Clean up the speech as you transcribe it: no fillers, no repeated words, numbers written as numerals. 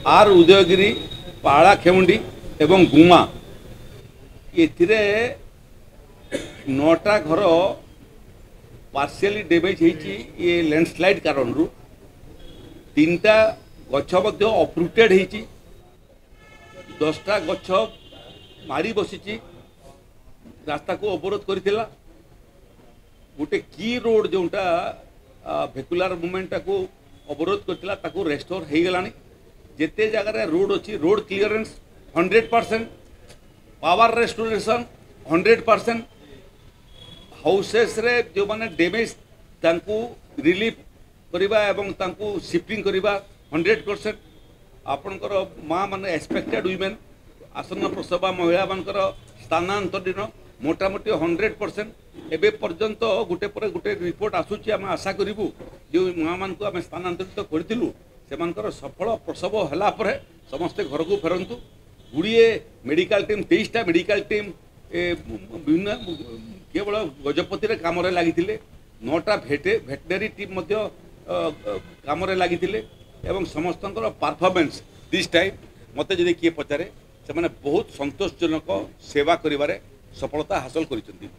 Are Udayagiri पाला खेमुंडी एवं गुमा एथिरे 9टा घर पार्शियली डैमेज होती ये लैंडस्लाइड कारण रु 3टा गछ अपरूटेड होती 10टा गछ माड़ी बसी रास्ता को अवरोध करथिला गोटे की रोड जोटा भेकुलार मूवमेंटा को अवरोध करथिला ताको रेस्टोर हो गलानी जेते जगह रोड अच्छी road clearance 100% power restoration 100% houses रे जो माने डैमेज तांको रिलीफ करिबा एवं तांको शिफ्टिंग करिबा 100% आपनकर माँ माने एक्सपेक्टेड वुमेन आसन्न प्रसवा महिला मानकर स्थानांतरण मोटामोटी 100% एबे पर्यंत गोटे पर गोटे रिपोर्ट आसूची आम आशा करूँ जो माँ मान आम स्थानांतरित करूँ से सफल प्रसव होला पर समस्ते घर को फेरतु गुड़िए मेडिकल टीम 23टा मेडिकल टीम विभिन्न केवल गजपति कम लगी 9टा भेटनेरी टीम कम लगी समस्त परफॉर्मेंस दिस टाइम मत जदि किए पचारे से बहुत संतोषजनक सेवा करिबारे सफलता हासिल करिसेंती।